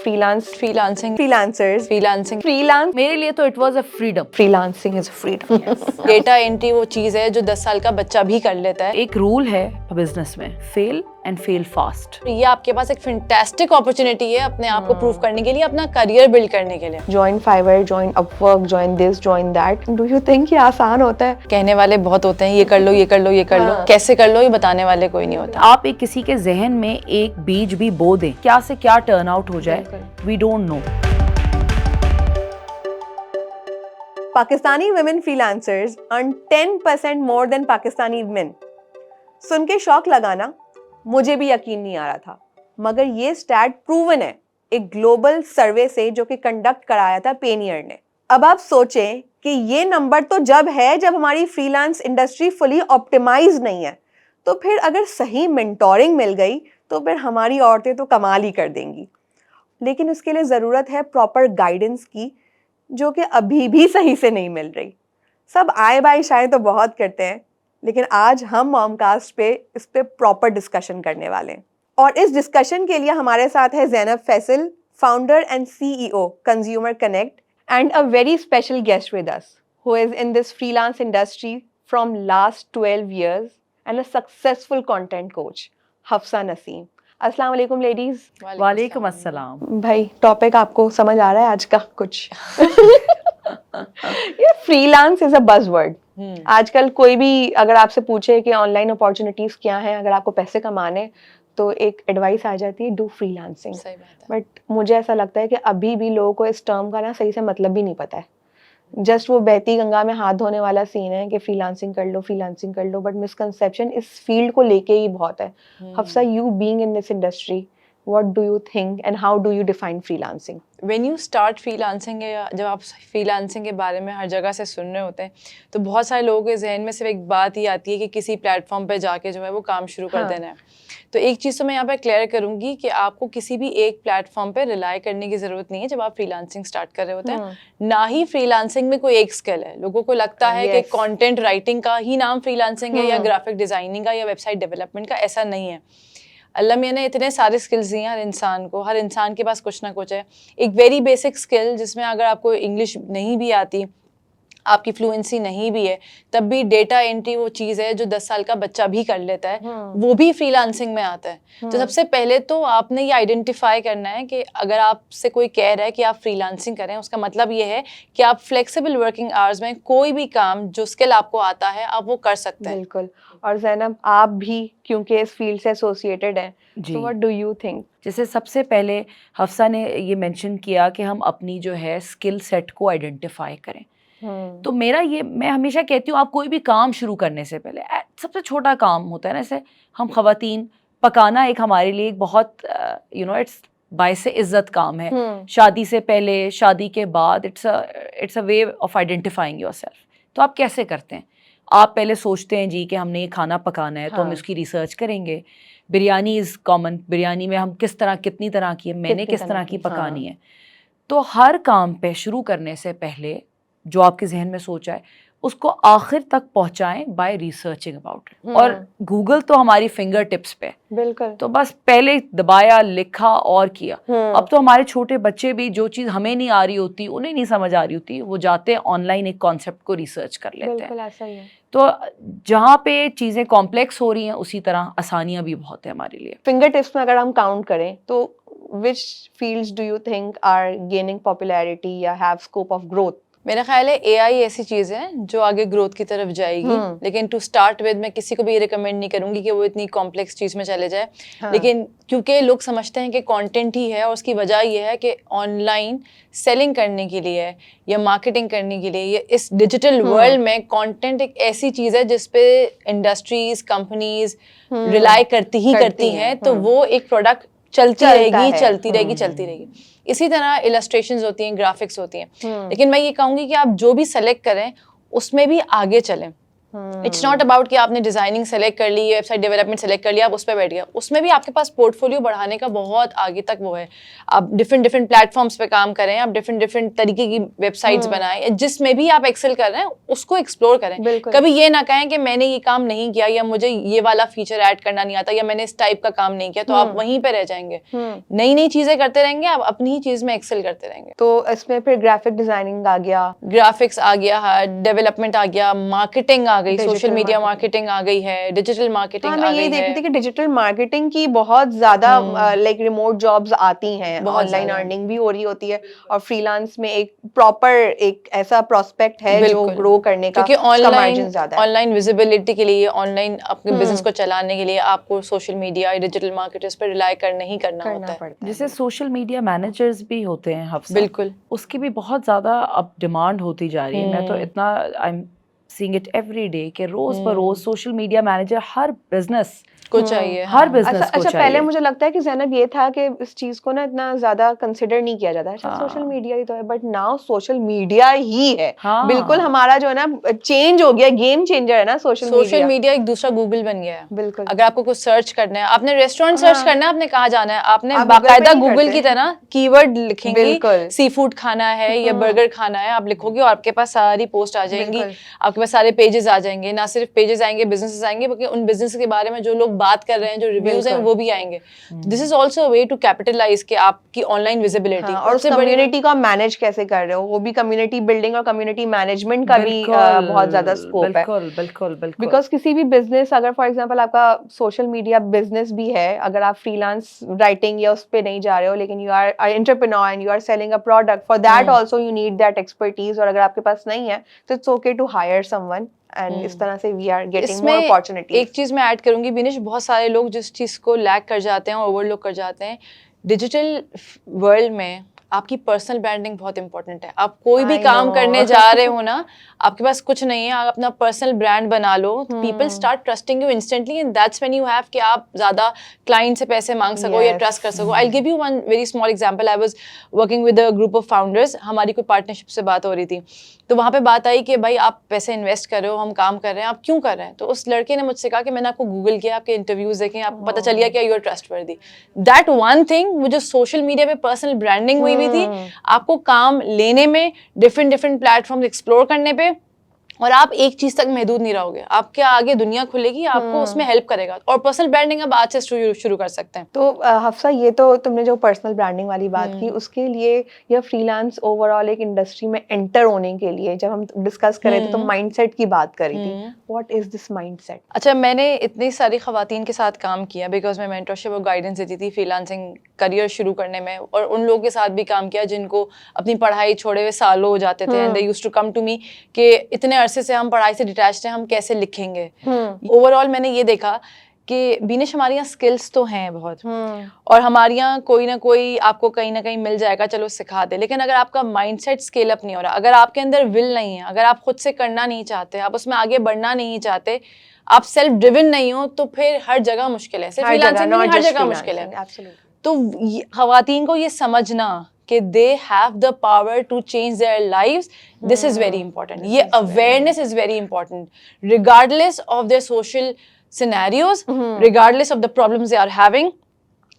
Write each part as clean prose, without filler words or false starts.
freelancing, मेरे लिए तो it was a freedom. freelancing is a freedom. Data entry वो चीज है जो 10 साल का बच्चा भी कर लेता है। एक रूल है बिजनेस में, फेल एंड फेल फास्ट। ये आपके पास एक फैंटास्टिक अपॉर्चुनिटी है अपने आप को प्रूव करने के लिए, अपना करियर बिल्ड करने के लिए। Join Fiverr, join Upwork, join this, join that. Do you think ये आसान होता है? कहने वाले बहुत होते हैं, ये कर लो, ये कर लो, ये कर लो, कैसे कर लो ये बताने वाले कोई नहीं होता। आप एक किसी के जहन में एक बीज भी बो दें, क्या से क्या टर्न आउट हो जाए, we don't know. Pakistani women freelancers earn 10% more than Pakistani men. सुन के शौक लगाना, मुझे भी यकीन नहीं आ रहा था, मगर ये स्टैट प्रूवन है एक ग्लोबल सर्वे से जो कि कंडक्ट कराया था पेनियर ने। अब आप सोचें कि ये नंबर तो जब है जब हमारी फ्रीलांस इंडस्ट्री फुली ऑप्टिमाइज नहीं है, तो फिर अगर सही मेंटोरिंग मिल गई तो फिर हमारी औरतें तो कमाल ही कर देंगी। लेकिन उसके लिए ज़रूरत है प्रॉपर गाइडेंस की, जो कि अभी भी सही से नहीं मिल रही। सब आए बाय शायद तो बहुत करते हैं, लेकिन आज हम मॉमकास्ट पे इस पे प्रॉपर डिस्कशन करने वाले हैं। और इस डिस्कशन के लिए हमारे साथ है Zainab Faisal, founder and CEO consumer connect, and a very special guest with us who is in this freelance industry from last 12 years and a successful content coach, Hafsa Naseem. अस्सलाम वालेकुम लेडीज। वालेकुम अस्सलाम। भाई टॉपिक आपको समझ आ रहा है आज का कुछ? ये फ्रीलांस इज अ बज़वर्ड। आजकल कोई भी अगर आपसे पूछे कि ऑनलाइन अपॉर्चुनिटीज क्या हैं, अगर आपको पैसे कमाने, तो एक एडवाइस आ जाती है डू फ्रीलांसिंग। बट मुझे ऐसा लगता है कि अभी भी लोगों को इस टर्म का ना सही से मतलब भी नहीं पता है। जस्ट वो बहती गंगा में हाथ धोने वाला सीन है कि फ्रीलांसिंग कर लो, बट मिसकंसेप्शन इस फील्ड को लेके ही बहुत है। Hafsa, you being in this industry, what do you think and how do you define freelancing? When you start freelancing, या जब आप फ्रीलांसिंग के बारे में हर जगह से सुन रहे होते हैं, तो बहुत सारे लोगों के जहन में सिर्फ एक बात ही आती है कि किसी प्लेटफॉर्म पे जाके जो है वो काम शुरू कर देना है। तो एक चीज़ तो मैं यहाँ पे क्लियर करूँगी कि आपको किसी भी एक प्लेटफॉर्म पे रिलाई करने की ज़रूरत नहीं है जब आप फ्रीलांसिंग स्टार्ट कर रहे होते हैं। ना ही फ्रीलांसिंग में कोई एक स्किल है। लोगों को लगता है कि कंटेंट राइटिंग का ही नाम फ्रीलांसिंग है, या ग्राफिक डिज़ाइनिंग का, या वेबसाइट डेवलपमेंट का। ऐसा नहीं है। अल्लाह मियां ने इतने सारे स्किल्स दिए हैं हर इंसान को, हर इंसान के पास कुछ ना कुछ है। एक वेरी बेसिक स्किल जिसमें अगर आपको इंग्लिश नहीं भी आती, आपकी फ्लुएंसी नहीं भी है, तब भी डेटा एंट्री वो चीज़ है जो 10 साल का बच्चा भी कर लेता है, वो भी फ्रीलांसिंग में आता है। तो सबसे पहले तो आपने ये आइडेंटिफाई करना है कि अगर आपसे कोई कह रहा है कि आप फ्रीलांसिंग करें, उसका मतलब ये है कि आप फ्लेक्सिबल वर्किंग आवर्स में कोई भी काम जो स्किल आपको आता है आप वो कर सकते हैं। बिल्कुल। और ज़ैनब, आप भी क्योंकि इस फील्ड से एसोसिएटेड हैं, तो व्हाट डू यू थिंक? जैसे सबसे पहले हफ्सा ने ये मेंशन किया कि हम अपनी जो है स्किल सेट को आइडेंटिफाई करें। तो मैं हमेशा कहती हूँ, आप कोई भी काम शुरू करने से पहले सबसे छोटा काम होता है ना, जैसे हम ख़वातीन, पकाना एक हमारे लिए एक बहुत इट्स बायसे इज्जत काम है। शादी से पहले, शादी के बाद, it's a way of identifying yourself. तो आप कैसे करते हैं? आप पहले सोचते हैं जी कि हमने ये खाना पकाना है, तो हम इसकी रिसर्च करेंगे। बिरयानी इज़ कॉमन, बिरयानी में हम कितनी तरह की है, मैंने किस तरह की पकानी है। तो हर काम पे शुरू करने से पहले जो आपके जहन में सोचा है उसको आखिर तक पहुंचाएं बाय रिसर्चिंग अबाउट इट। और गूगल तो हमारी फिंगर टिप्स पे, बिल्कुल। तो बस पहले दबाया, लिखा और किया। अब तो हमारे छोटे बच्चे भी जो चीज़ हमें नहीं आ रही होती, उन्हें नहीं समझ आ रही होती, वो जाते हैं ऑनलाइन एक कॉन्सेप्ट को रिसर्च कर लेते हैं। ऐसा ही है। तो जहाँ पे चीज़ें कॉम्प्लेक्स हो रही हैं, उसी तरह आसानियाँ भी बहुत है हमारे लिए। फिंगर टिप्स में अगर हम काउंट करें तो which fields do you think are gaining popularity या have scope of growth? मेरा ख्याल है AI ऐसी चीज़ है जो आगे ग्रोथ की तरफ जाएगी। लेकिन टू स्टार्ट विद मैं किसी को भी ये रिकमेंड नहीं करूँगी कि वो इतनी कॉम्प्लेक्स चीज़ में चले जाए। लेकिन क्योंकि लोग समझते हैं कि कंटेंट ही है, और उसकी वजह ये है कि ऑनलाइन सेलिंग करने के लिए या मार्केटिंग करने के लिए, ये इस डिजिटल वर्ल्ड में कंटेंट एक ऐसी चीज़ है जिस पे इंडस्ट्रीज, कंपनीज रिलाई करती हैं। तो वो एक प्रोडक्ट चलती रहेगी। इसी तरह इलस्ट्रेशंस होती हैं, ग्राफिक्स होती हैं। लेकिन मैं ये कहूँगी कि आप जो भी सेलेक्ट करें उसमें भी आगे चलें। इट्स नॉट अबाउट कि आपने डिजाइनिंग सेलेक्ट कर ली, वेबसाइट डेवलपमेंट सेलेक्ट कर लिया, आप उस पर बैठ गया। उसमें भी आपके पास पोर्टफोलियो बढ़ाने का बहुत आगे तक वो है। आप डिफरेंट प्लेटफॉर्म्स पे काम करें, आप डिफरेंट तरीके की वेबसाइट्स बनाएं, जिसमें भी आप एक्सेल कर रहे हैं उसको एक्सप्लोर करें। कभी ये ना कहें कि मैंने ये काम नहीं किया या मुझे ये वाला फीचर ऐड करना नहीं आता या मैंने इस टाइप का काम नहीं किया, तो आप वहीं पे रह जाएंगे। नई नई चीजें करते रहेंगे, आप अपनी ही चीज में एक्सेल करते रहेंगे। तो इसमें फिर ग्राफिक डिजाइनिंग आ गया, ग्राफिक्स आ गया, डेवलपमेंट आ गया, मार्केटिंग आ गई, सोशल मीडिया मार्केटिंग आ गई है, डिजिटल मार्केटिंग आ गई है। मैं ये देख रही थी कि डिजिटल मार्केटिंग की बहुत ज्यादा लाइक रिमोट जॉब्स आती हैं, ऑनलाइन अर्निंग भी हो रही होती है, और फ्रीलांस में एक प्रॉपर एक ऐसा प्रोस्पेक्ट है जो ग्रो करने का, क्योंकि ऑनलाइन विजिबिलिटी के लिए, ऑनलाइन अपने बिजनेस को चलाने के लिए आपको सोशल मीडिया, डिजिटल मार्केटर्स पर रिलाई करना ही करना होता है। जैसे सोशल मीडिया मैनेजर्स भी होते हैं हफ्सा, बिल्कुल, उसकी भी बहुत ज्यादा अब डिमांड होती जा रही है। मैं तो इतना I am seeing it every day कि रोज पर रोज सोशल मीडिया मैनेजर हर बिजनेस को चाहिए, हर बिजनेस को चाहिए। पहले मुझे लगता है कि ज़ैनब ये था कि इस चीज को ना इतना ज्यादा कंसिडर नहीं किया जाता है, सोशल मीडिया ही तो है, बट नाउ सोशल मीडिया ही है। बिल्कुल हमारा जो है ना चेंज हो गया, गेम चेंजर है ना सोशल मीडिया। एक दूसरा गूगल बन गया है। बिल्कुल, अगर आपको कुछ सर्च करना है, आपने रेस्टोरेंट सर्च करना है, आपने कहाँ जाना है, आपने बाकायदा गूगल की तरह कीवर्ड लिखेंगे, सी फूड खाना है या बर्गर खाना है, आप लिखोगे और आपके पास सारी पोस्ट आ जाएंगी, आपके पास सारे पेजेस आ जाएंगे। ना सिर्फ पेजेस आएंगे, बिजनेसेस आएंगे, बल्कि उन बिजनेस के बारे में जो लोग बात कर रहे हैं, जो रिव्यूज हैं, वो भी आएंगे। This is also a way to capitalise के आपकी ऑनलाइन विजिबिलिटी। और उस कम्युनिटी को मैनेज कैसे कर रहे हो, वो भी कम्युनिटी बिल्डिंग और कम्युनिटी मैनेजमेंट का भी बहुत ज्यादा स्कोप है। बिल्कुल। बिकॉज किसी भी बिजनेस, अगर फॉर एग्जांपल आपका सोशल मीडिया बिजनेस भी है, अगर आप फ्रीलांस राइटिंग या उस पे नहीं जा रहे हो, लेकिन you are entrepreneur and you are selling a product, for that also you need that expertise, और अगर आपके पास नहीं है तो it's okay to hire someone, and इस तरह से we are getting more opportunities. एक चीज मैं ऐड करूंगी बिनिश, बहुत सारे लोग जिस चीज को लैग कर जाते हैं, ओवरलुक कर जाते हैं, डिजिटल वर्ल्ड में आपकी पर्सनल ब्रांडिंग बहुत इंपॉर्टेंट है। आप कोई भी काम करने जा रहे हो ना, आपके पास कुछ नहीं है, आप अपना पर्सनल ब्रांड बना लो, people start trusting you instantly, and that's when you have कि आप ज्यादा क्लाइंट से पैसे मांग सको या ट्रस्ट कर सको। I will give you one very small example. I was working with a group of founders, हमारी कोई पार्टनरशिप से बात हो रही थी, तो वहाँ पे बात आई कि भाई आप पैसे इन्वेस्ट कर रहे हो, हम काम कर रहे हैं, आप क्यों कर रहे हैं? तो उस लड़के ने मुझसे कहा कि मैंने आपको गूगल किया, आपके इंटरव्यूज देखे, आपको पता चल गया कि you are trustworthy. That one thing, वो जो सोशल मीडिया पे पर्सनल ब्रांडिंग हुई हुई थी, आपको काम लेने में, डिफरेंट प्लेटफॉर्म एक्सप्लोर करने पे, और आप एक चीज तक महदूद नहीं रहोगे, आपके आगे दुनिया खुलेगी, आपको उसमें हेल्प करेगा। और पर्सनल ब्रांडिंग अब आज से शुरू कर सकते हैं। तो हफ्सा, ये तो तुमने जो पर्सनल ब्रांडिंग वाली बात की, उसके लिए या फ्रीलांस ओवरऑल एक इंडस्ट्री में एंटर होने के लिए जब हम डिस्कस कर रहे थे तो माइंडसेट की बात करी थी। What is this mindset? अच्छा, मैंने इतनी सारी खवातीन के साथ काम किया, बिकॉज मैं मेंटरशिप और गाइडेंस देती थी फ्रीलांसिंग करियर शुरू करने में, और उन लोगों के साथ भी काम किया जिनको अपनी पढ़ाई छोड़े हुए सालों हो जाते थे, and they used to come to me कि इतने अरसे से हम पढ़ाई से डिटैच्ड हैं, हम कैसे लिखेंगे। ओवरऑल मैंने ये देखा कि बीनिश हमारे यहाँ स्किल्स तो हैं बहुत, और हमारे यहाँ कोई ना कोई आपको कहीं ना कहीं मिल जाएगा, चलो सिखा दे, लेकिन अगर आपका माइंडसेट स्केल अप नहीं हो रहा, अगर आपके अंदर विल नहीं है, अगर आप खुद से करना नहीं चाहते, आप उसमें आगे बढ़ना नहीं चाहते, आप सेल्फ ड्रिवन नहीं हो, तो फिर हर जगह मुश्किल है। सिर्फ फ्रीलांसिंग में हर जगह मुश्किल है। तो खवातीन को ये समझना कि they have the power to change their lives, this is very important. ये awareness is very important, regardless of their social scenarios, regardless of the problems they are having,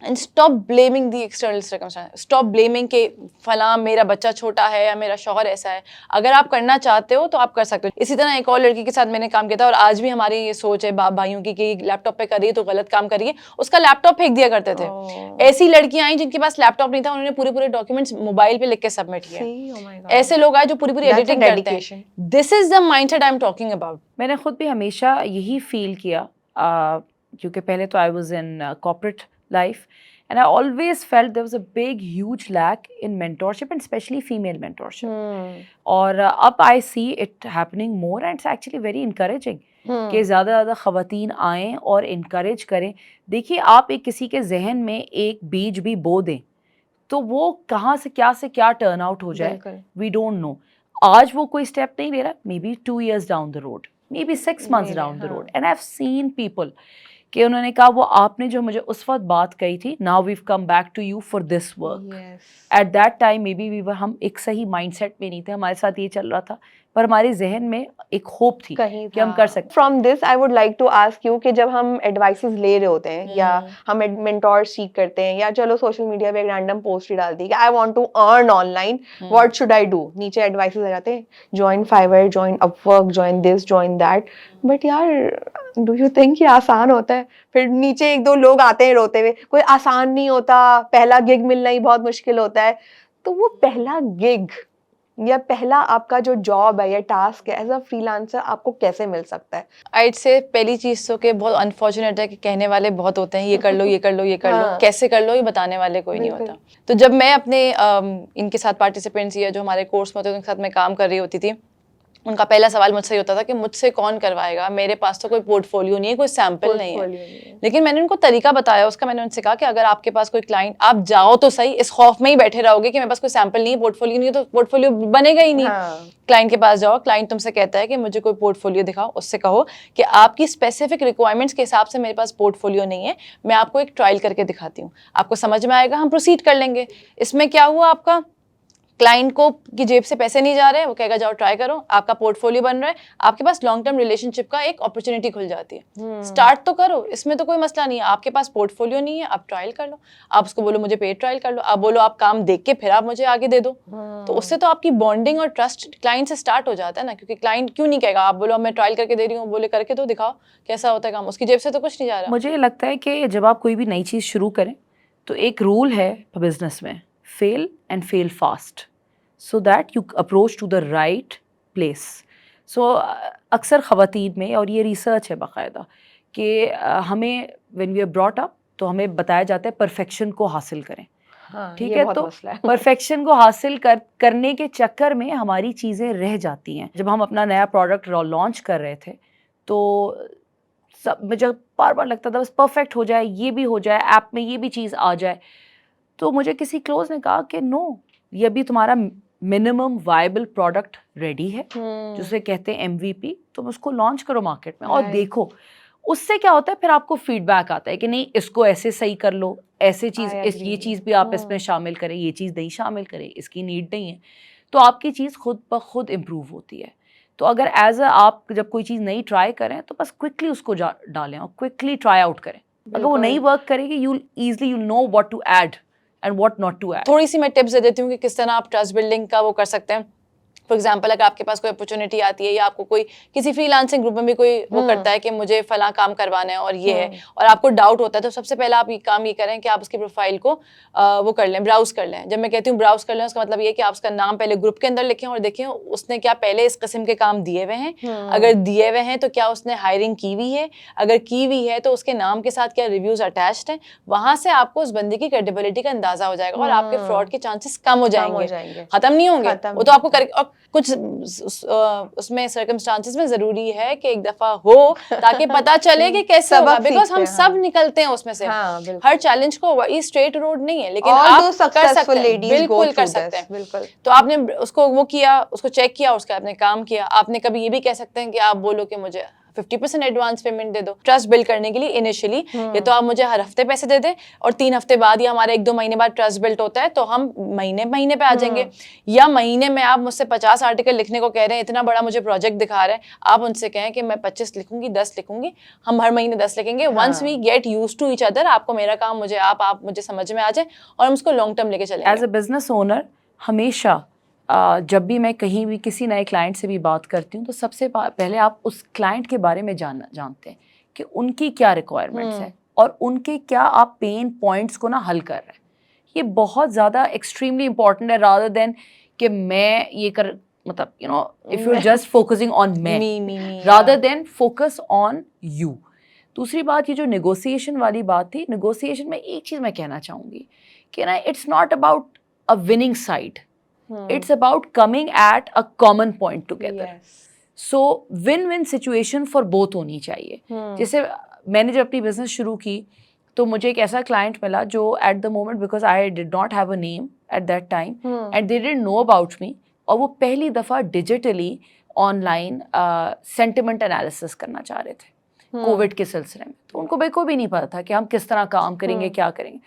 and stop blaming the external circumstances. Stop blaming कि फला मेरा बच्चा छोटा है या मेरा शौहर ऐसा है। अगर आप करना चाहते हो तो आप कर सकते हो। इसी तरह एक और लड़की के साथ मैंने काम किया था, और आज भी हमारी ये सोच है बाप भाइयों की कि लैपटॉप पे करिए तो गलत काम करिए, उसका लैपटॉप फेंक दिया करते थे। ऐसी लड़कियां आई जिनके पास लैपटॉप नहीं था, उन्होंने पूरे डॉक्यूमेंट्स मोबाइल पे लिख के सबमिट किए। ऐसे लोग आए जो पूरी एडिटिंग करते हैं। This is the mindset I am talking about. मैंने खुद भी हमेशा यही फील किया, क्योंकि पहले तो I was in corporate life, and I always felt there was a big huge lack in mentorship, and especially female mentorship. और अब I see it happening more, and it's actually very encouraging कि ज़्यादा ख़वातीन आएँ और encourage करें। देखिए, आप एक किसी के जहन में एक बीज भी बो दें तो वो कहाँ से क्या टर्न आउट हो जाए, we don't know। आज वो कोई स्टेप नहीं ले रहा, maybe 2 years down the road, maybe 6 months down the road, and I've seen people कि उन्होंने कहा वो आपने जो मुझे उस वक्त बात कही थी, now we've come back to you for this work। At that time maybe हम एक सही माइंडसेट में नहीं थे, हमारे साथ ये चल रहा था, पर हमारे जहन में एक होप थी कहीं कि हम कर सकते। From this I would like to ask you कि जब हम एडवाइसेस ले रहे होते हैं या हम मेंटोर सीख करते हैं या चलो सोशल मीडिया पे एक रैंडम पोस्ट ही डाल दी कि I want to earn online, what should I do, नीचे एडवाइसेस आ जाते हैं join Fiverr, join Upwork, join this, join that, but यार डू यू थिंक ये आसान होता है? फिर नीचे एक दो लोग आते हैं रोते हुए, कोई आसान नहीं होता, पहला गिग मिलना ही बहुत मुश्किल होता है। तो वो पहला गिग या पहला आपका जो जॉब है या टास्क है एज अ फ्रीलांसर आपको कैसे मिल सकता है? आइड से पहली चीज तो कि बहुत अनफॉर्चुनेट है कि कहने वाले बहुत होते हैं, ये कर लो, ये कर लो, ये कर लो, हाँ। कैसे कर लो ये बताने वाले कोई नहीं बिल्कुल। होता। तो जब मैं अपने इनके साथ पार्टिसिपेंट्स या जो हमारे कोर्स में होते हैं उनके साथ मैं काम कर रही होती थी, उनका पहला सवाल मुझसे ये होता था कि मुझसे कौन करवाएगा, मेरे पास तो कोई पोर्टफोलियो नहीं है, कोई सैंपल नहीं है। लेकिन मैंने उनको तरीका बताया उसका, मैंने उनसे कहा कि अगर आपके पास कोई क्लाइंट, आप जाओ तो सही, इस खौफ में ही बैठे रहोगे कि मेरे पास कोई सैंपल नहीं है, पोर्टफोलियो नहीं है, तो पोर्टफोलियो बनेगा ही नहीं। क्लाइंट के पास जाओ, क्लाइंट तुमसे कहता है कि मुझे कोई पोर्टफोलियो दिखाओ, उससे कहो कि आपकी स्पेसिफिक रिक्वायरमेंट्स के हिसाब से मेरे पास पोर्टफोलियो नहीं है, मैं आपको एक ट्रायल करके दिखाती हूँ, आपको समझ में आएगा, हम प्रोसीड कर लेंगे। इसमें क्या हुआ, आपका क्लाइंट को की जेब से पैसे नहीं जा रहे हैं, वो कहेगा जाओ ट्राई करो, आपका पोर्टफोलियो बन रहा है, आपके पास लॉन्ग टर्म रिलेशनशिप का एक अपॉर्चुनिटी खुल जाती है। स्टार्ट तो करो, इसमें तो कोई मसला नहीं है, आपके पास पोर्टफोलियो नहीं है, आप ट्रायल कर लो, आप उसको बोलो मुझे पेड ट्रायल कर लो, आप बोलो आप काम देख के फिर आप मुझे आगे दे दो। तो उससे तो आपकी बॉन्डिंग और ट्रस्ट क्लाइंट से स्टार्ट हो जाता है ना, क्योंकि क्लाइंट क्यों नहीं कहेगा, आप बोलो मैं ट्रायल करके दे रही हूँ, बोले करके तो दिखाओ कैसा होता है काम, उसकी जेब से तो कुछ नहीं जा रहा। मुझे लगता है कि जब आप कोई भी नई चीज़ शुरू करें तो एक रूल है बिजनेस में, fail and fail fast, so that you approach to the right place. So अक्सर ख़वातीन में, और ये रिसर्च है बाकायदा, कि हमें when we are brought up तो हमें बताया जाता है परफेक्शन को हासिल करें। ठीक है, तो परफेक्शन को हासिल करने के चक्कर में हमारी चीज़ें रह जाती हैं। जब हम अपना नया प्रोडक्ट लॉन्च कर रहे थे तो सब मुझे बार बार लगता था बस परफेक्ट हो जाए, ये भी हो जाए, ऐप में ये भी चीज़ आ जाए। तो मुझे किसी क्लोज ने कहा कि नो, ये अभी तुम्हारा मिनिमम वायबल प्रोडक्ट रेडी है, जिसे कहते हैं MVP, तुम उसको लॉन्च करो मार्केट में और देखो उससे क्या होता है। फिर आपको फीडबैक आता है कि नहीं इसको ऐसे सही कर लो, ऐसे चीज़ ये चीज़ भी आप इसमें शामिल करें, ये चीज़ नहीं शामिल करें, इसकी नीड नहीं है, तो आपकी चीज़ खुद ब खुद इम्प्रूव होती है। तो अगर एज आप जब कोई चीज़ नई ट्राई करें तो बस क्विकली उसको डालें और क्विकली ट्राई आउट करें। अगर वो नहीं वर्क करेगी, you easily you know what to add and what not to add. थोड़ी सी मैं टिप्स दे देती हूँ कि किस तरह आप ट्रस्ट बिल्डिंग का वो कर सकते हैं। फॉर एग्जाम्पल, अगर आपके पास कोई अपॉर्चुनिटी आती है या आपको कोई किसी फ्रीलांसिंग ग्रुप में भी कोई वो करता है कि मुझे फला काम करवाना है और ये है, और आपको डाउट होता है, तो सबसे पहले आप ये काम ये करें कि आप उसकी प्रोफाइल को वो कर लें, ब्राउज कर लें। जब मैं कहती हूँ ब्राउज कर लें, उसका मतलब ये कि आप उसका नाम पहले ग्रुप के अंदर लिखें और देखें उसने क्या पहले इस किस्म के काम दिए हुए हैं, अगर दिए हुए हैं तो क्या उसने हायरिंग की हुई है, अगर की हुई है तो उसके नाम के साथ क्या रिव्यूज अटैच्ड हैं। वहां से आपको उस बंदे की क्रेडिबिलिटी का अंदाजा हो जाएगा और आपके फ्रॉड के चांसेस कम हो जाएंगे, खत्म नहीं होंगे। वो तो आपको और कुछ उसमें सर्कमस्टांसेस में जरूरी है कि एक दफा हो ताकि पता चले कि कैसे होगा, बिकॉज हम सब निकलते हैं उसमें से। हर चैलेंज को ये स्ट्रेट रोड नहीं है, लेकिन आप कर सकते हैं, बिल्कुल कर सकते हैं। बिल्कुल। तो आपने उसको वो किया, उसको चेक किया, उसका आपने काम किया। आपने कभी ये भी कह सकते हैं कि आप बोलो कि मुझे 50% एडवांस पेमेंट दे दो ट्रस्ट बिल्ड करने के लिए इनिशियली, या तो आप मुझे हर हफ्ते पैसे दे दें और 3 हफ्ते बाद या हमारे 1-2 महीने बाद ट्रस्ट बिल्ड होता है तो हम महीने पे आ जाएंगे, या महीने में आप मुझसे 50 आर्टिकल लिखने को कह रहे हैं, इतना बड़ा मुझे प्रोजेक्ट दिखा रहे हैं, आप उनसे कहें कि मैं 25 लिखूंगी, 10 लिखूंगी, हम हर महीने 10 लिखेंगे। Once we get used to each other, आपको मेरा काम मुझे आप मुझे समझ में आ जाए और हम उसको लॉन्ग टर्म लेके चलेंगे। एज अ बिजनेस ओनर हमेशा जब भी मैं कहीं भी किसी नए क्लाइंट से भी बात करती हूँ तो सबसे पहले आप उस क्लाइंट के बारे में जानते हैं कि उनकी क्या रिक्वायरमेंट्स है और उनके क्या आप पेन पॉइंट्स को ना हल कर रहे हैं। ये बहुत ज़्यादा एक्सट्रीमली इंपॉर्टेंट है, रादर देन कि मैं ये कर, मतलब you know if you are just focusing on me rather than focus on you. दूसरी बात, ये जो नेगोशिएशन वाली बात थी, नेगोशिएशन में एक चीज़ मैं कहना चाहूँगी कि ना, it's not about a winning side, it's about coming at a common point together. So win-win situation for both होनी चाहिए। जैसे मैंने जब अपनी बिजनेस शुरू की तो मुझे एक ऐसा क्लाइंट मिला जो at the moment, because I did not have a name at that time and they didn't know about me, और वो पहली दफ़ा डिजिटली ऑनलाइन सेंटिमेंट एनालिसिस करना चाह रहे थे कोविड के सिलसिले में। तो उनको बिल्कुल भी नहीं पता था कि हम किस तरह काम करेंगे, क्या करेंगे।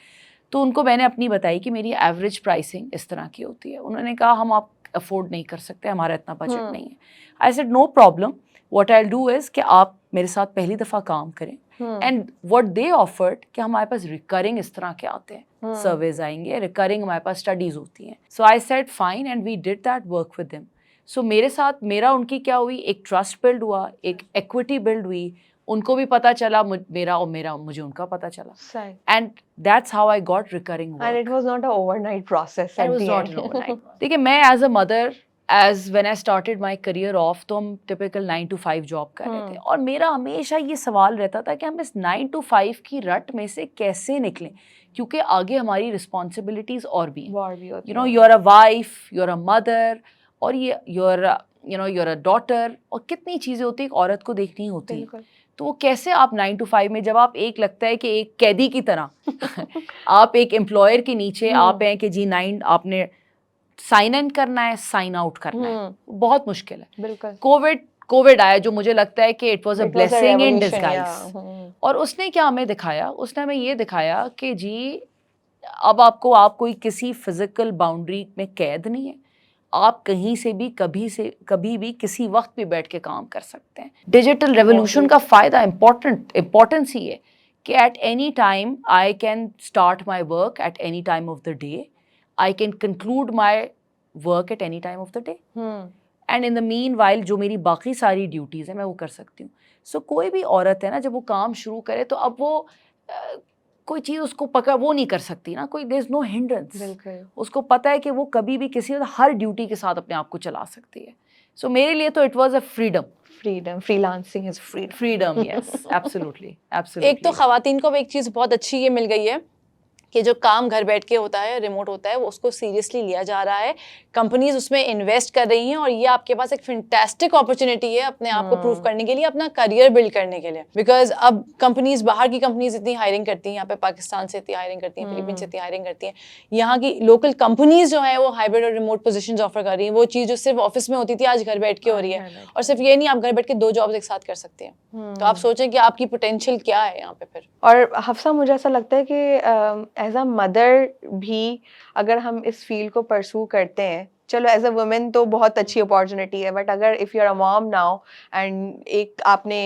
तो उनको मैंने अपनी बताई कि मेरी एवरेज प्राइसिंग इस तरह की होती है। उन्होंने कहा हम अफोर्ड नहीं कर सकते, हमारा इतना बजट नहीं है। I said no problem, what I will do is कि आप मेरे साथ पहली दफ़ा काम करें। एंड व्हाट दे ऑफर्ड कि हमारे पास रिकरिंग इस तरह के आते हैं, सर्वेज आएंगे, रिकरिंग हमारे पास स्टडीज़ होती हैं। So I said fine and we did that work with them. So मेरे साथ मेरा उनकी क्या हुई, एक ट्रस्ट बिल्ड हुआ, एक एक्विटी बिल्ड हुई, उनको भी पता चला मेरा और मुझे उनका पता चला, and that's how I got recurring work. And it was not an overnight process It at was the not end. an overnight. देखिए मैं as a mother, as when I started my career off, तो हम typical 9 to 5 job कर रहे थे, और मेरा हमेशा ये सवाल रहता था कि हम इस 9 to 5 की रट में से कैसे निकलें, क्योंकि आगे हमारी रिस्पॉन्सिबिलिटीज और भी हैं। You know, you are a wife, you are a mother, और ये यू आर अ डॉटर, और कितनी चीज़ें होती हैं एक औरत को देखनी होती हैं। तो वो कैसे आप 9 to 5 में, जब आप एक लगता है कि एक कैदी की तरह आप एक एम्प्लॉयर के नीचे आप हैं कि जी 9 आपने साइन इन करना है, साइन आउट करना है, बहुत मुश्किल है। बिल्कुल। कोविड आया जो मुझे लगता है कि it was a It was a blessing in revolution, disguise. yeah. और उसने क्या हमें दिखाया, उसने हमें ये दिखाया कि जी अब आप कोई किसी फिजिकल बाउंड्री में कैद नहीं है, आप कहीं से भी कभी भी किसी वक्त भी बैठ के काम कर सकते हैं। डिजिटल रेवोल्यूशन का फायदा इम्पोर्टेंस ही है कि at any time I can start my work at any time of the day, I can conclude my work at any time of the day. And in the meanwhile जो मेरी बाकी सारी duties हैं मैं वो कर सकती हूँ। So कोई भी औरत है ना, जब वो काम शुरू करे तो अब वो कोई चीज़ उसको वो नहीं कर सकती ना, कोई there is no hindrance। बिल्कुल। उसको पता है कि वो कभी भी हर ड्यूटी के साथ अपने आप को चला सकती है। So मेरे लिए तो it was a freedom, freelancing is freedom। freedom, yes, absolutely, absolutely। एक तो ख़वातीन को अब एक चीज़ बहुत अच्छी ये मिल गई है कि जो काम घर बैठ के होता है, रिमोट होता है, वो उसको सीरियसली लिया जा रहा है, कंपनीज उसमें इन्वेस्ट कर रही हैं, और ये आपके पास एक फैंटास्टिक अपॉर्चुनिटी है अपने आप को प्रूव करने के लिए, अपना करियर बिल्ड करने के लिए। बिकॉज अब कंपनीज, बाहर की कंपनीज इतनी हायरिंग करती हैं, यहाँ पे पाकिस्तान से इतनी हायरिंग करती हैं, फिलीपीन से इतनी हायरिंग करती हैं, यहाँ की लोकल कंपनीज जो है वो हाइब्रिड और रिमोट पोजीशंस ऑफर कर रही हैं। वो चीज़ जो सिर्फ ऑफिस में होती थी आज घर बैठ के हो रही है, और सिर्फ ये नहीं, आप घर बैठ के 2 जॉब्स एक साथ कर सकते हैं। तो आप सोचें कि आपकी पोटेंशियल क्या है यहाँ पे फिर। और हफ्सा, मुझे ऐसा लगता है कि एज अ मदर भी अगर हम इस फील्ड को परसू करते हैं, चलो एज अ वुमेन तो बहुत अच्छी अपॉर्चुनिटी है, बट अगर if you are a mom now and एक आपने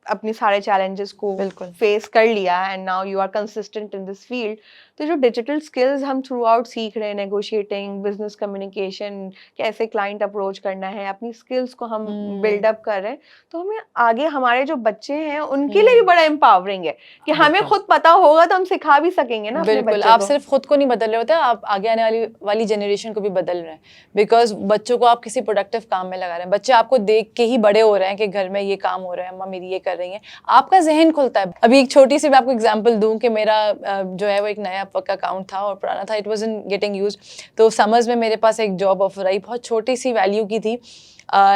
अपने सारे चैलेंजेस को फेस कर लिया and now you are consistent in this field, तो जो डिजिटल स्किल्स हम थ्रू आउट सीख रहे हैं, नेगोशिएटिंग, बिजनेस कम्युनिकेशन, कैसे क्लाइंट अप्रोच करना है, अपनी स्किल्स को हम बिल्डअप कर रहे हैं, तो हमें आगे हमारे जो बच्चे हैं उनके लिए भी बड़ा एम्पावरिंग है कि हमें खुद पता होगा तो हम सिखा भी सकेंगे ना अपने बिल्कुल। बच्चे आप को। सिर्फ खुद को नहीं बदल रहे होते, आप आगे आने वाली जनरेशन को भी बदल रहे हैं, बिकॉज बच्चों को आप किसी प्रोडक्टिव काम में लगा रहे हैं। बच्चे आपको देख के ही बड़े हो रहे हैं कि घर में ये काम हो रहा है, अम्मा मेरी ये कर रही है, आपका जहन खुलता है। अभी एक छोटी सी मैं आपको एग्जांपल दूं कि मेरा जो है वो एक नया पक्का अकाउंट था और पुराना था, it was in getting used. तो समर्स में मेरे पास एक जॉब ऑफर आई, बहुत छोटी सी वैल्यू की थी,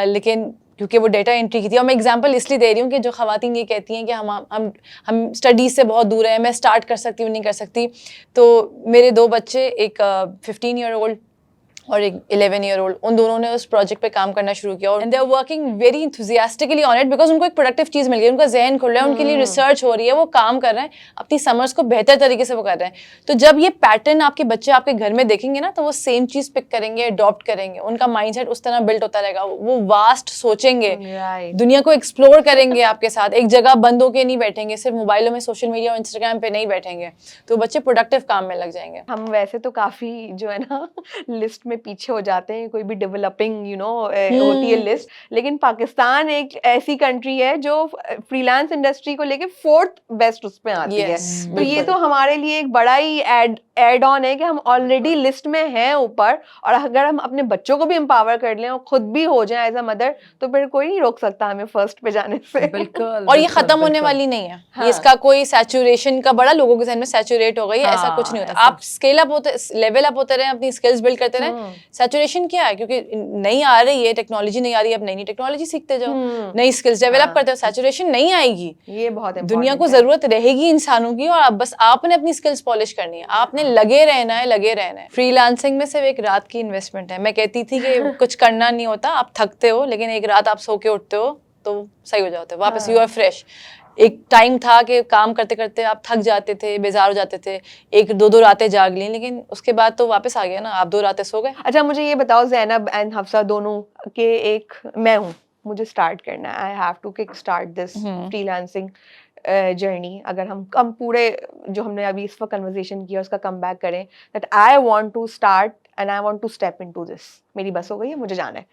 लेकिन क्योंकि वो डेटा एंट्री की थी। और मैं एग्जांपल इसलिए दे रही हूँ कि जो ख़वातीन ये कहती हैं कि हम स्टडीज़ से बहुत दूर हैं, मैं स्टार्ट कर सकती हूँ नहीं कर सकती। तो मेरे 2 बच्चे, एक 15 ईयर ओल्ड और एक 11 ईयर ओल्ड, उन दोनों ने उस प्रोजेक्ट पे काम करना शुरू किया, और they are working very enthusiastically on it, because उनको एक प्रोडक्टिव चीज़ मिल गई, उनका जहन खुल रहा है, उनके लिए रिसर्च हो रही है, वो काम कर रहे हैं, अपनी समर्स को बेहतर तरीके से वो कर रहे हैं। तो जब ये पैटर्न आपके बच्चे आपके घर में देखेंगे ना, तो वो सेम चीज़ पिक करेंगे, अडॉप्ट करेंगे, उनका माइंडसेट उस तरह बिल्ड होता रहेगा, वो वास्ट सोचेंगे, दुनिया को एक्सप्लोर करेंगे आपके साथ, एक जगह बंद होके नहीं बैठेंगे, सिर्फ मोबाइलों में सोशल मीडिया और इंस्टाग्राम पे नहीं बैठेंगे, तो बच्चे प्रोडक्टिव काम में लग जाएंगे। हम वैसे तो काफ़ी जो है ना लिस्ट में पीछे हो जाते हैं, कोई भी डेवलपिंग होती है लिस्ट, लेकिन पाकिस्तान एक ऐसी कंट्री है जो फ्रीलांस इंडस्ट्री को लेके 4th बेस्ट उस पे आती है। तो ये तो हमारे लिए एक बड़ा ही एड ऑन है कि हम ऑलरेडी लिस्ट में हैं ऊपर, और अगर हम अपने बच्चों को भी एम्पावर कर लें और खुद भी हो जाए एज अ मदर, तो फिर कोई नहीं रोक सकता हमें फर्स्ट पे जाने से। बिल्कुल। और ये खत्म होने वाली नहीं है। हाँ। इसका कोई सैचुरेशन का बड़ा लोगों के जहन में सैचुरेट हो गई है, ऐसा कुछ नहीं होता। आप स्केल अप होते, लेवल अप होते रहे, अपनी स्किल्स बिल्ड करते रहे। सैचुरेशन क्या है, क्योंकि नहीं आ रही है टेक्नोलॉजी, नहीं आ रही है, अब नई टेक्नोलॉजी सीखते जाओ, नई स्किल्स डेवलप करते हो, सैचुरेशन नहीं आएगी। ये बहुत दुनिया को जरूरत रहेगी इंसानों की, और बस आपने अपनी स्किल्स पॉलिश करनी है, आपने लगे रहना है। फ्रीलांसिंग में सिर्फ एक रात की इन्वेस्टमेंट है। मैं कहती थी कि कुछ करना नहीं होता, आप थकते हो, लेकिन एक रात आप सो के उठते हो तो सही हो जाते हो, वापस यू आर फ्रेश। एक टाइम था कि काम करते करते आप थक जाते थे, बेजार हो जाते थे, 1-2 रातें जाग ली, लेकिन उसके बाद तो वापस आ गया ना, आप 2 रातें सो गए। अच्छा मुझे ये बताओ ज़ैनब एंड हफ्सा दोनों के एक मैं हूँ, मुझे स्टार्ट करना है, I have to kick start this freelancing journey. अगर हम पूरे जो हमने अभी इस वक्त कन्वर्सेशन किया उसका कम बैक करें, that I want to start and I want to step into this, मेरी बस हो गई है, मुझे जाना है,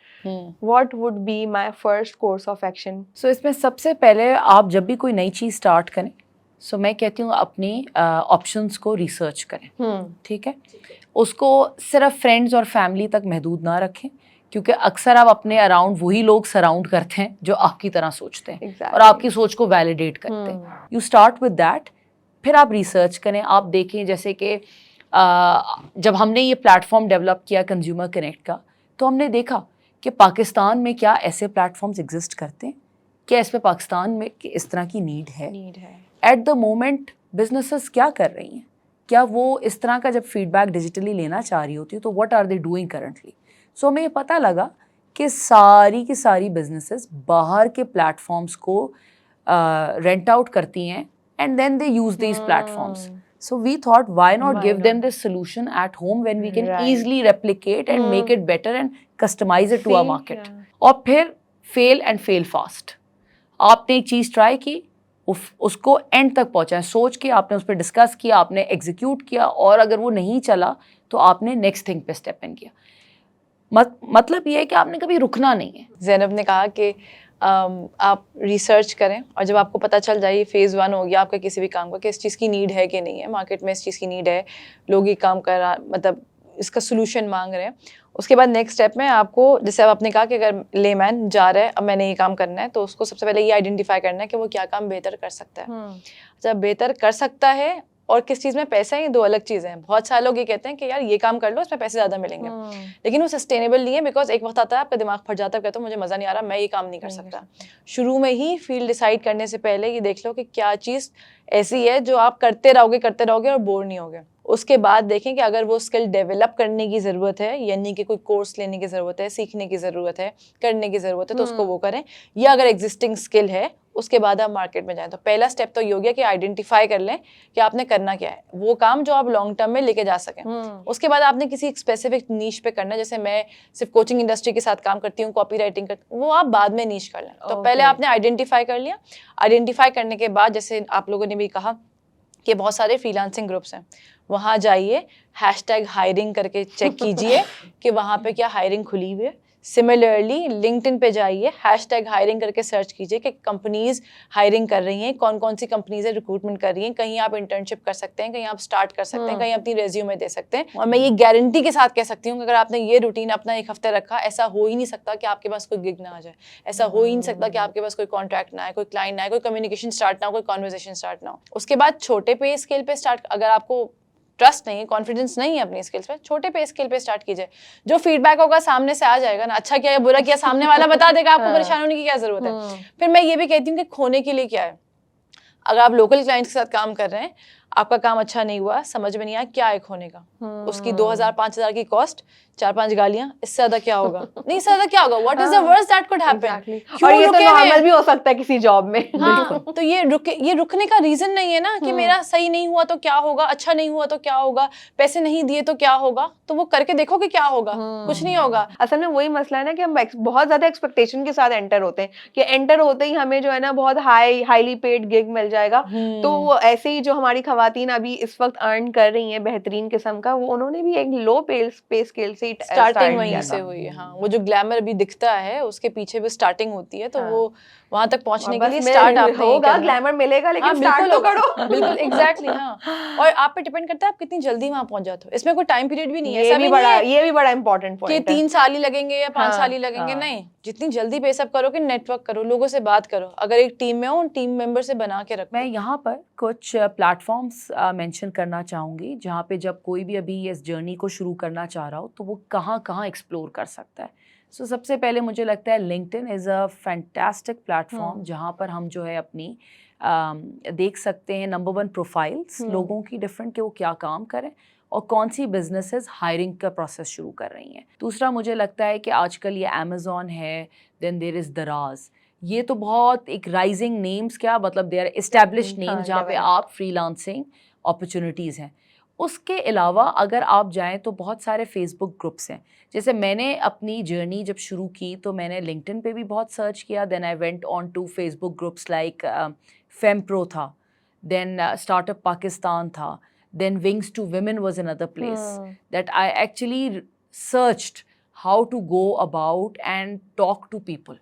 what would be my first course of action? So इसमें सबसे पहले आप जब भी कोई नई चीज़ स्टार्ट करें, सो मैं कहती हूँ अपनी ऑप्शंस को रिसर्च करें, ठीक है? उसको सिर्फ फ्रेंड्स और फैमिली तक महदूद ना रखें, क्योंकि अक्सर आप अपने अराउंड वही लोग सराउंड करते हैं जो आपकी तरह सोचते हैं और आपकी सोच को वैलिडेट करते हैं। यू स्टार्ट विद दैट, फिर आप रिसर्च करें, आप देखें। जैसे कि जब हमने ये प्लेटफॉर्म डेवलप किया कंज्यूमर कनेक्ट का, तो हमने देखा कि पाकिस्तान में क्या ऐसे प्लेटफॉर्म्स एग्जिस्ट करते हैं, क्या इसमें पाकिस्तान में इस तरह की नीड है। एट द मोमेंट बिजनेसेस क्या कर रही हैं, क्या वो इस तरह का जब फीडबैक डिजिटली लेना चाह रही होती है, तो what are they doing currently. So हमें ये पता लगा कि सारी की सारी बिजनेसेस बाहर के प्लेटफॉर्म्स को रेंट आउट करती हैं and then they use these platforms. So we thought, why not give them this solution at home when we can easily replicate and make it better and customize it to our market. और फिर fail and fail fast. आपने एक चीज़ try की, उसको and तक पहुंचाएं, सोच के आपने उस पर डिस्कस किया, आपने एग्जीक्यूट किया, और अगर वो नहीं चला तो आपने नेक्स्ट थिंग पे स्टेप इन किया। मतलब ये है कि आपने कभी रुकना नहीं है। ज़ैनब ने कहा कि आप रिसर्च करें, और जब आपको पता चल जाए, फेज़ 1 हो गया आपका किसी भी काम का, कि इस चीज़ की नीड है कि नहीं है, मार्केट में इस चीज़ की नीड है, लोग ये काम कर रहा, मतलब इसका सोल्यूशन मांग रहे हैं। उसके बाद नेक्स्ट स्टेप में आपको, जैसे अब आपने कहा कि अगर लेमैन जा रहा है, अब मैंने ये काम करना है, तो उसको सबसे पहले ये आइडेंटिफाई करना है कि वो क्या काम बेहतर कर सकता है। जब बेहतर कर सकता है और किस चीज़ में पैसा है, ये 2 अलग चीज़ें हैं। बहुत सारे लोग ये कहते हैं कि यार ये काम कर लो, इसमें पैसे ज़्यादा मिलेंगे, लेकिन वो सस्टेनेबल नहीं है, बिकॉज एक वक्त आता है आपका दिमाग फट जाता है, कहते हो मुझे मज़ा नहीं आ रहा, मैं ये काम नहीं कर सकता। शुरू में ही फील्ड डिसाइड करने से पहले ये देख लो कि क्या चीज़ ऐसी है जो आप करते रहोगे और बोर नहीं होगे। उसके बाद देखें कि अगर वो स्किल डेवलप करने की ज़रूरत है, यानी कि कोई कोर्स लेने की ज़रूरत है, सीखने की ज़रूरत है, करने की ज़रूरत है, तो उसको वो करें। या अगर एग्जिस्टिंग स्किल है, उसके बाद आप मार्केट में जाएं। तो पहला स्टेप तो ये हो गया कि आइडेंटिफाई कर लें कि आपने करना क्या है, वो काम जो आप लॉन्ग टर्म में लेके जा सकें। उसके बाद आपने किसी एक स्पेसिफिक नीश पे करना है, जैसे मैं सिर्फ कोचिंग इंडस्ट्री के साथ काम करती हूँ, कॉपी राइटिंग करती हूँ, वो आप बाद में नीश कर लें। तो पहले आपने आइडेंटिफाई कर लिया। आइडेंटिफाई करने के बाद, जैसे आप लोगों ने भी कहा कि बहुत सारे फ्रीलांसिंग ग्रुप्स हैं, वहाँ जाइए, #hiring करके चेक कीजिए कि वहाँ पे क्या हायरिंग खुली हुई है। सिमिलरली लिंक्डइन पे जाइए, #hiring करके सर्च कीजिए कि कंपनीज हायरिंग कर रही हैं, कौन कौन सी कंपनीज रिक्रूटमेंट कर रही हैं, कहीं आप इंटर्नशिप कर सकते हैं, कहीं आप स्टार्ट कर सकते हैं, कहीं अपनी रेज्यूमे दे सकते हैं। और मैं ये गारंटी के साथ कह सकती हूँ कि अगर आपने ये रूटीन अपना 1 हफ्ते रखा, ऐसा हो ही नहीं सकता कि आपके पास कोई गिग ना आ जाए, ऐसा हो ही नहीं सकता कि आपके पास कोई कॉन्ट्रैक्ट ना आए, कोई क्लाइंट ना आए, कोई कम्युनिकेशन स्टार्ट ना हो, कोई कॉन्वर्सेशन स्टार्ट ना हो। उसके बाद छोटे पे स्केल पे स्टार्ट, अगर आपको ट्रस्ट नहीं है, कॉन्फिडेंस नहीं है अपनी स्किल्स पे, छोटे पे स्केल पे स्टार्ट कीजिए। जो फीडबैक होगा सामने से आ जाएगा ना, अच्छा किया या बुरा किया सामने वाला बता देगा, आपको परेशान होने की क्या जरूरत है। फिर मैं ये भी कहती हूँ कि खोने के लिए क्या है। अगर आप लोकल क्लाइंट्स के साथ काम कर रहे हैं, आपका काम अच्छा नहीं हुआ, समझ में नहीं आया, क्या है खोने का? उसकी 2000-5000 की कॉस्ट, 4-5 गालियां, इससे ज्यादा क्या होगा? नहीं, इससे ज्यादा क्या होगा? What is the worst that could happen? और ये तो नॉर्मल भी हो सकता है किसी जॉब में। हाँ, तो ये रुकने का रीजन नहीं है ना कि मेरा सही नहीं हुआ तो क्या होगा, अच्छा नहीं हुआ तो क्या होगा, पैसे नहीं दिए तो क्या होगा। तो वो करके देखो कि क्या होगा। कुछ नहीं होगा। असल में वही मसला है ना कि हम बहुत ज्यादा एक्सपेक्टेशन के साथ एंटर होते हैं कि एंटर होते ही हमें जो है ना बहुत हाईली पेड गिग मिल जाएगा। तो ऐसे ही जो हमारी खवातीन अभी इस वक्त अर्न कर रही हैं बेहतरीन किस्म का, वो उन्होंने भी एक लो पे स्केल से स्टार्टिंग वहीं से हुई है। हाँ, वो जो ग्लैमर अभी दिखता है उसके पीछे भी स्टार्टिंग होती है। तो वो वहां तक पहुंचने के लिए स्टार्ट आपने होगा, ग्लैमर मिलेगा, लेकिन स्टार्ट तो करो। बिल्कुल एग्जैक्टली। हाँ, और आप पे डिपेंड करता है आप कितनी जल्दी वहां पहुंच जाते हो। इसमें कोई टाइम पीरियड भी नहीं है। ये भी बड़ा इंपॉर्टेंट पॉइंट है कि 3 साल ही लगेंगे या 5 साल ही लगेंगे। नहीं, जितनी जल्दी पेसअप करो कि नेटवर्क करो, लोगों से बात करो। अगर एक टीम में हो, उन टीम मेंबर से बना के रखो। मैं यहाँ पर कुछ प्लेटफॉर्म्स मेंशन करना चाहूँगी जहाँ पे जब कोई भी अभी इस जर्नी को शुरू करना चाह रहा हो तो वो कहाँ कहाँ एक्सप्लोर कर सकता है। सो सबसे पहले मुझे लगता है LinkedIn is a fantastic platform जहाँ पर हम जो है अपनी देख सकते हैं नंबर 1 प्रोफाइल्स लोगों की डिफरेंट, कि वो क्या काम करें और कौन सी बिजनेसेस हायरिंग का प्रोसेस शुरू कर रही हैं। दूसरा मुझे लगता है कि आजकल ये अमेज़ॉन है, देन देयर इज़ दराज, ये तो बहुत एक राइजिंग नेम्स, क्या मतलब दे आर एस्टैब्लिश्ड हाँ, नेम्स जहाँ पे developed. आप फ्रीलांसिंग अपॉर्चुनिटीज़ हैं। उसके अलावा अगर आप जाएं तो बहुत सारे फेसबुक ग्रुप्स हैं। जैसे मैंने अपनी जर्नी जब शुरू की तो मैंने लिंक्डइन पे भी बहुत सर्च किया, then I went on to Facebook groups like फेमप्रो था, देन स्टार्टअप पाकिस्तान था, then Wings to Women was another place that I actually searched how to go about and talk to people.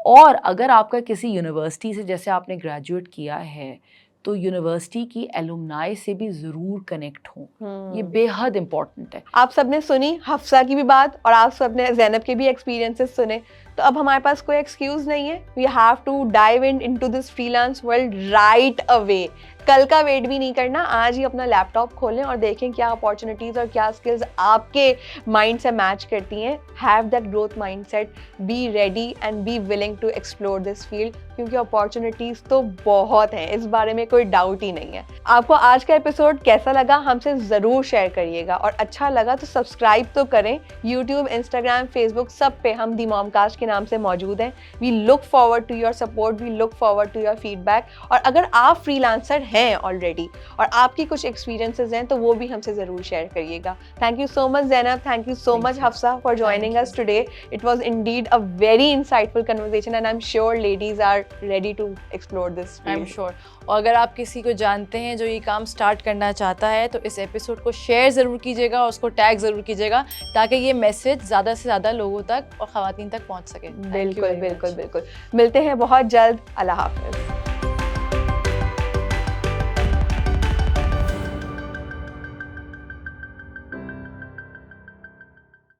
और अगर आपका किसी यूनिवर्सिटी से, जैसे आपने ग्रेजुएट किया है, तो यूनिवर्सिटी की एलुमनाई से भी ज़रूर कनेक्ट हो, ये बेहद इम्पॉर्टेंट है। आप सबने सुनी हफ्सा की भी बात और आप सबने ज़ैनब के भी एक्सपीरियंसेस सुने, तो अब हमारे पास कोई एक्सक्यूज़ नहीं है। We have to dive into this freelance world right away. कल का वेट भी नहीं करना, आज ही अपना लैपटॉप खोलें और देखें क्या अपॉर्चुनिटीज़ और क्या स्किल्स आपके माइंड से मैच करती हैं। Have that growth mindset, be ready and be willing to explore this field, क्योंकि अपॉर्चुनिटीज़ तो बहुत हैं, इस बारे में कोई डाउट ही नहीं है। आपको आज का एपिसोड कैसा लगा हमसे ज़रूर शेयर करिएगा, और अच्छा लगा तो सब्सक्राइब तो करें। यूट्यूब, इंस्टाग्राम, फेसबुक सब पे हम दी मॉमकास्ट के नाम से मौजूद हैं। We look forward to your support, we look forward to your feedback. और अगर आप फ्रीलांसर हैं ऑलरेडी और आपकी कुछ एक्सपीरियंसेस हैं तो वो भी हमसे ज़रूर शेयर करिएगा। Thank you so much Zainab, thank you so much Hafsa for joining us today. It was indeed a very insightful conversation and I am sure ladies are ready to explore this. I am sure. और अगर आप किसी को जानते हैं जो ये काम स्टार्ट करना चाहता है तो इस एपिसोड को शेयर ज़रूर कीजिएगा और उसको टैग ज़रूर कीजिएगा, ताकि ये मैसेज ज़्यादा से ज़्यादा लोगों तक और ख़वातीन तक पहुँच सके। बिल्कुल बिल्कुल बिल्कुल। मिलते हैं बहुत जल्द। अल्लाह हाफ़िज़।